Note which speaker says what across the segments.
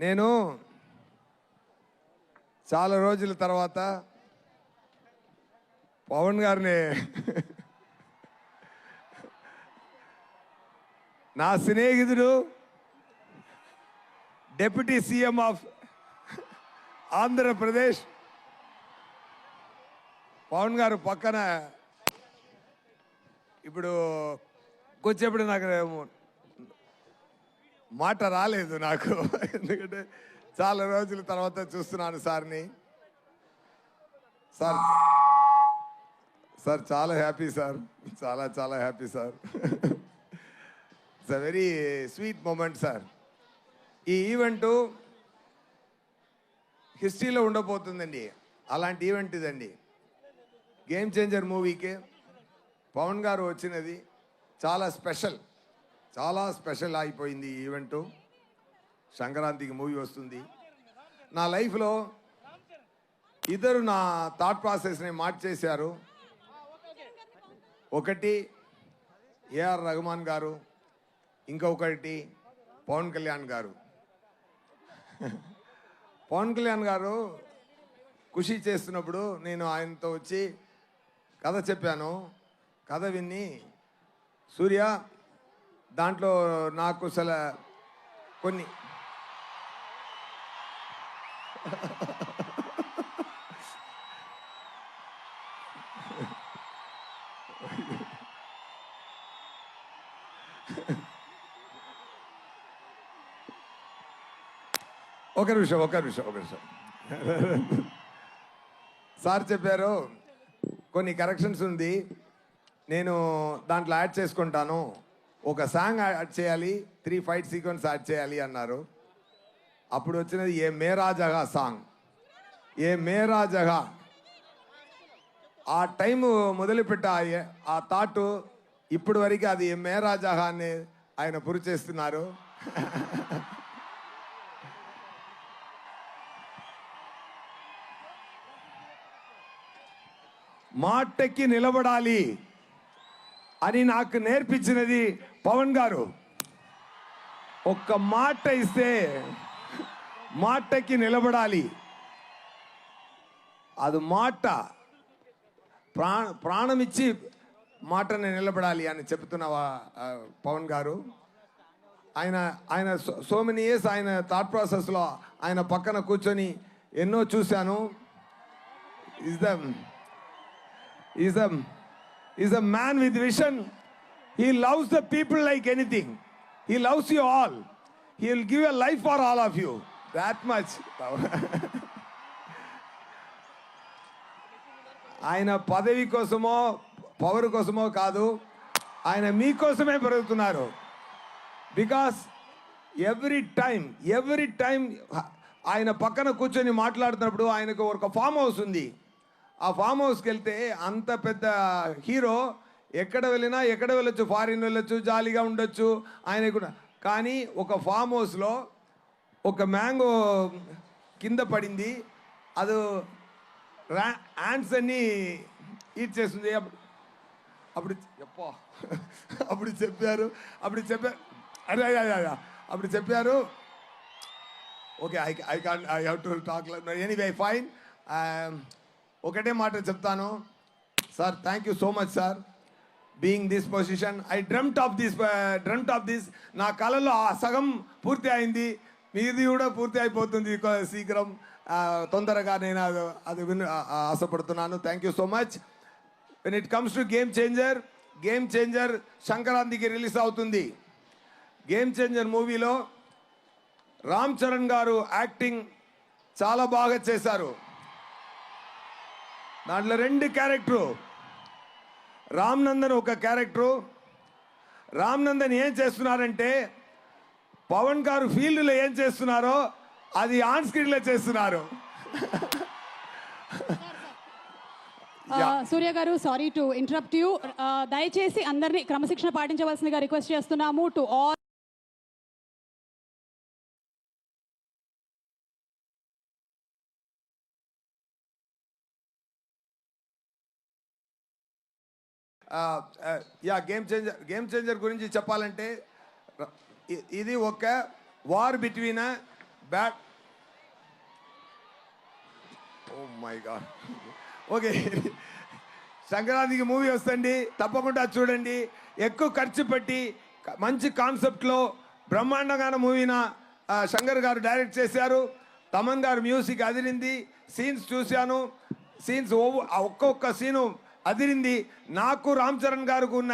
Speaker 1: నేను చాలా రోజుల తర్వాత పవన్ గారిని నా స్నేహితుడు deputy CM of Andhra Pradesh Pawan గారు పక్కన ఇప్పుడు కొంచెప్పుడు నాకు మాట రాలేదు నాకు, ఎందుకంటే చాలా రోజుల తర్వాత చూస్తున్నాను సార్ని. సార్ సార్ చాలా హ్యాపీ సార్, చాలా చాలా happy sir. It's a very sweet moment sir. ఈ ఈవెంటు హిస్టరీలో ఉండబోతుందండి. అలాంటి ఈవెంట్ ఇదండి. గేమ్ చేంజర్ మూవీకి పవన్ గారు వచ్చినది చాలా స్పెషల్, చాలా స్పెషల్ అయిపోయింది ఈ ఈవెంటు. సంక్రాంతికి మూవీ వస్తుంది. నా లైఫ్లో ఇద్దరు నా థాట్ ప్రాసెస్ని మార్చేశారు. ఒకటి ఏఆర్ రెహమాన్ గారు, ఇంకొకటి పవన్ కళ్యాణ్ గారు. పవన్ కళ్యాణ్ గారు ఖుషి చేస్తున్నప్పుడు నేను ఆయనతో వచ్చి కథ చెప్పాను. కథ విని, సూర్య దాంట్లో నాకు అసలు కొన్ని ఒక నిమిషం సార్ చెప్పారు కొన్ని కరెక్షన్స్ ఉంది, నేను దాంట్లో యాడ్ చేసుకుంటాను, ఒక సాంగ్ యాడ్ చేయాలి, 3 ఫైట్ సీక్వెన్స్ యాడ్ చేయాలి అన్నారు. అప్పుడు వచ్చినది ఏ మేరా జగా సాంగ్. ఏ మేరా జగా ఆ టైం మొదలుపెట్ట ఆ థాట్ ఇప్పటి వరకు అది ఏ మేరా జగా అని ఆయన పురి చేస్తున్నారు. మాటకి నిలబడాలి అని నాకు నేర్పించినది పవన్ గారు. ఒక్క మాట ఇస్తే మాటకి నిలబడాలి. అది మాట ప్రాణమిచ్చి మాటని నిలబడాలి అని చెప్తున్న పవన్ గారు. ఆయన సో మెనీ ఇయర్స్ ఆయన థాట్ ప్రాసెస్లో ఆయన పక్కన కూర్చొని ఎన్నో చూశాను. He's a man with vision. He loves the people like anything. He loves you all. He will give a life for all of you. That much. ఆయన పదవి కోసమో పవర్ కోసమో కాదు, ఆయన మీకోసమే పెరుగుతున్నారు. బికాస్ ఎవ్రీ టైం ఆయన పక్కన కూర్చొని మాట్లాడుతున్నప్పుడు ఆయనకు ఒక ఫామ్ హౌస్ ఉంది. ఆ ఫామ్ హౌస్కి వెళ్తే అంత పెద్ద హీరో ఎక్కడ వెళ్ళొచ్చు, ఫారిన్ వెళ్ళొచ్చు, జాలీగా ఉండొచ్చు ఆయనకు. కానీ ఒక ఫామ్ హౌస్లో ఒక మ్యాంగో కింద పడింది, అది యాంట్స్ అన్నీ ఈట్ చేస్తుంది. అప్పుడు చెప్పారు okay, I have to talk anyway fine. ఒకటే మాట చెప్తాను sir, thank you so much sir being this position. I dreamt of this. నా కళలో ఆ సగం పూర్తి అయింది, మీది కూడా పూర్తి అయిపోతుంది శీఘ్రం, తొందరగా. నేను అది ఆశపడుతున్నాను. Thank you so much. When it comes to game changer సంక్రాంతికి రిలీజ్ అవుతుంది. గేమ్ చేంజర్ మూవీలో రామ్ చరణ్ గారు యాక్టింగ్ చాలా బాగా చేశారు. దాంట్లో 2 క్యారెక్టరు. రామ్ నందన్ ఒక క్యారెక్టరు. రామ్ నందన్ ఏం చేస్తున్నారంటే పవన్ గారు ఫీల్డ్లో ఏం చేస్తున్నారో అది ఆన్ స్క్రీన్లో చేస్తున్నారు.
Speaker 2: సూర్య గారు, సారీ టు ఇంటరప్ట్ యూ. దయచేసి అందరినీ క్రమశిక్షణ పాటించవలసిందిగా రిక్వెస్ట్ చేస్తున్నాము. టు ఆల్
Speaker 1: గేమ్ చేంజర్ గురించి చెప్పాలంటే ఇది ఒక war between bad oh my god okay సంక్రాంతికి మూవీ వస్తుంది తప్పకుండా చూడండి. ఎక్కువ ఖర్చు పెట్టి మంచి కాన్సెప్ట్లో బ్రహ్మాండంగా మూవీన శంకర్ గారు డైరెక్ట్ చేశారు. తమన్ గారు మ్యూజిక్ అదిరింది. సీన్స్ చూశాను, సీన్స్ ఒక్కొక్క సీను అదిరింది. నాకు రామ్ చరణ్ గారికి ఉన్న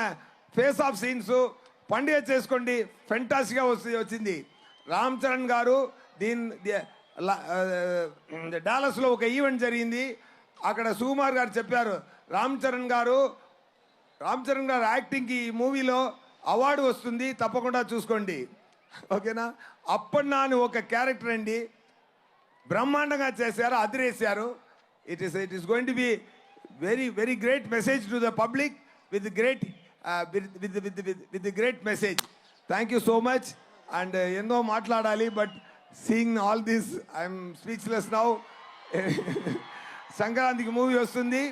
Speaker 1: ఫేస్ ఆఫ్ సీన్స్ పండుగ చేసుకోండి ఫెంటాస్టిక్గా వచ్చింది. రామ్ చరణ్ గారు డాలస్లో ఒక ఈవెంట్ జరిగింది. అక్కడ సుకుమార్ గారు చెప్పారు రామ్ చరణ్ గారు యాక్టింగ్కి ఈ మూవీలో అవార్డు వస్తుంది తప్పకుండా చూసుకోండి. ఓకేనా? అప్పటి నాని ఒక క్యారెక్టర్ అండి బ్రహ్మాండంగా చేశారు, అదిరేశారు. It is going to be very very great message to the public with great with great message. Thank you so much. And ఎన్నో మాట్లాడాలి but seeing all this I'm speechless now. సంక్రాంతికి మూవీ వస్తుంది.